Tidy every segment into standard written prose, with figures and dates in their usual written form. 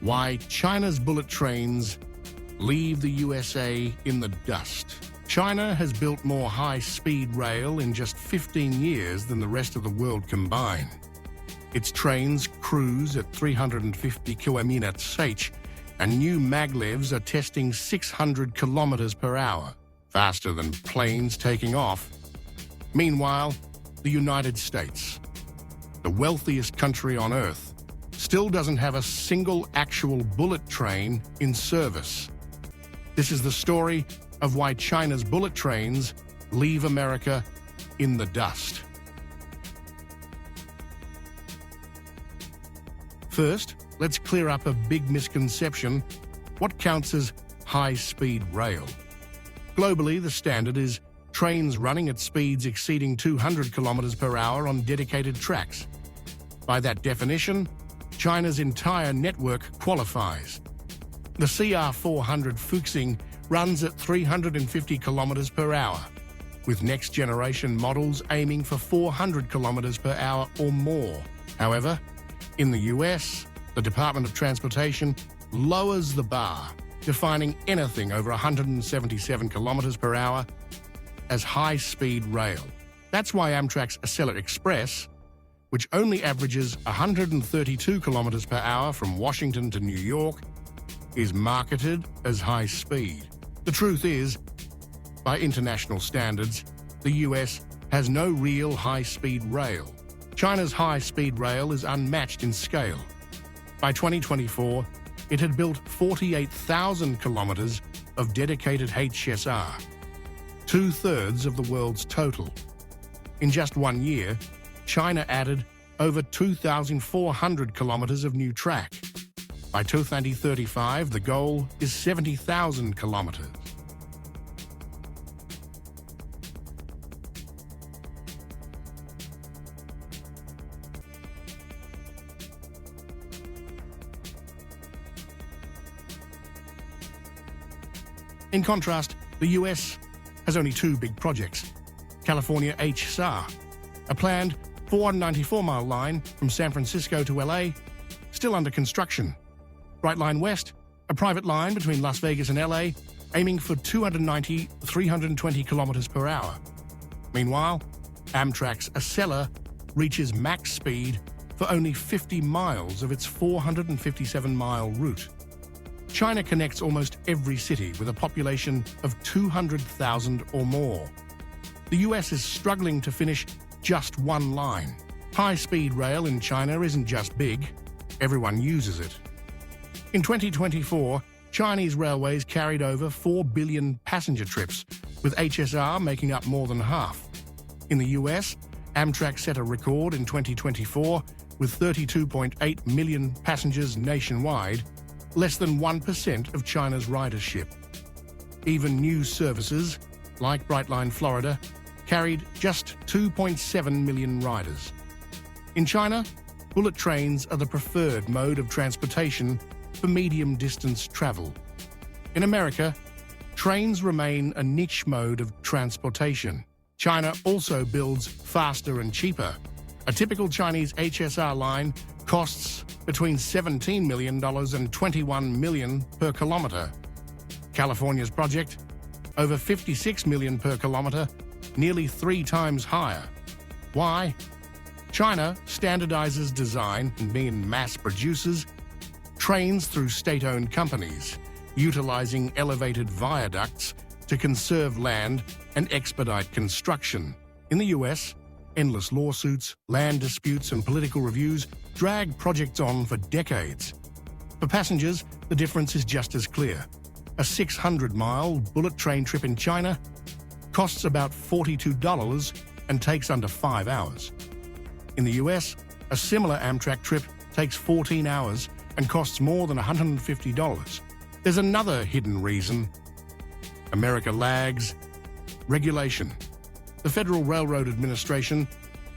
Why China's bullet trains leave the USA in the dust. China has built more high-speed rail in just 15 years than the rest of the world combined. Its trains cruise at 350 km/h, and new maglevs are testing 600 km per hour, faster than planes taking off. Meanwhile, the United States, the wealthiest country on Earth, still doesn't have a single actual bullet train in service. This is the story of why China's bullet trains leave America in the dust. First, let's clear up a big misconception: what counts as high-speed rail? Globally, the standard is trains running at speeds exceeding 200 km per hour on dedicated tracks. By that definition, China's entire network qualifies. The CR400 Fuxing runs at 350 km per hour, with next-generation models aiming for 400 km per hour or more. However, in the US, the Department of Transportation lowers the bar, defining anything over 177 km per hour as high-speed rail. That's why Amtrak's Acela Express, which only averages 132 km per hour from Washington to New York, is marketed as high speed. The truth is, by international standards, the US has no real high-speed rail. China's high-speed rail is unmatched in scale. By 2024, it had built 48,000 kilometers of dedicated HSR, 2/3 of the world's total. In just 1 year, China added over 2,400 kilometers of new track. By 2035, the goal is 70,000 kilometers. In contrast, the US has only 2 big projects: California HSR, a planned 494-mile line from San Francisco to LA, still under construction. Brightline West, a private line between Las Vegas and LA, aiming for 320 kilometers per hour. Meanwhile, Amtrak's Acela reaches max speed for only 50 miles of its 457-mile route. China connects almost every city with a population of 200,000 or more. The US is struggling to finish just one line. High-speed rail in China isn't just big, everyone uses it. In 2024, Chinese railways carried over 4 billion passenger trips, with HSR making up more than half. In the US, Amtrak set a record in 2024 with 32.8 million passengers nationwide, less than 1% of China's ridership. Even new services, like Brightline Florida, carried just 2.7 million riders. In China, bullet trains are the preferred mode of transportation for medium-distance travel. In America, trains remain a niche mode of transportation. China also builds faster and cheaper. A typical Chinese HSR line costs between $17 million and $21 million per kilometer. California's project, over $56 million per kilometer, nearly 3 times higher. Why? China standardizes design and mass produces trains through state-owned companies, utilizing elevated viaducts to conserve land and expedite construction. In the US, endless lawsuits, land disputes, and political reviews drag projects on for decades. For passengers, the difference is just as clear. A 600-mile bullet train trip in China costs about $42 and takes under 5 hours. In the US, a similar Amtrak trip takes 14 hours and costs more than $150. There's another hidden reason. America lags regulation. The Federal Railroad Administration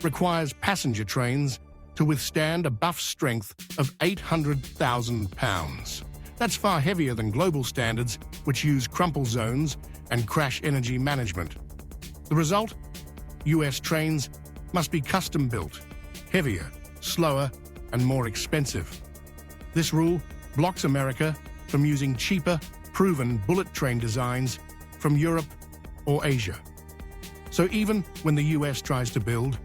requires passenger trains to withstand a buff strength of 800,000 pounds. That's far heavier than global standards, which use crumple zones and crash energy management. The result? US trains must be custom-built, heavier, slower, and more expensive. This rule blocks America from using cheaper, proven bullet train designs from Europe or Asia. So even when the US tries to build,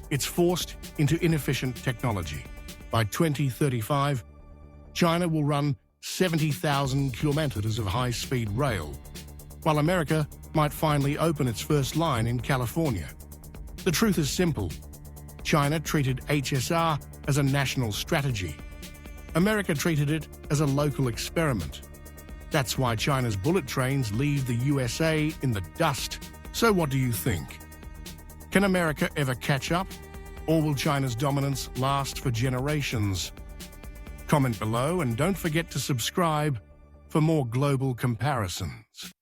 it's forced into inefficient technology. By 2035, China will run 70,000 kilometers of high-speed rail, while America might finally open its first line in California. The truth is simple. China treated HSR as a national strategy. America treated it as a local experiment. That's why China's bullet trains leave the USA in the dust. So what do you think? Can America ever catch up? Or will China's dominance last for generations? Comment below and don't forget to subscribe for more global comparisons.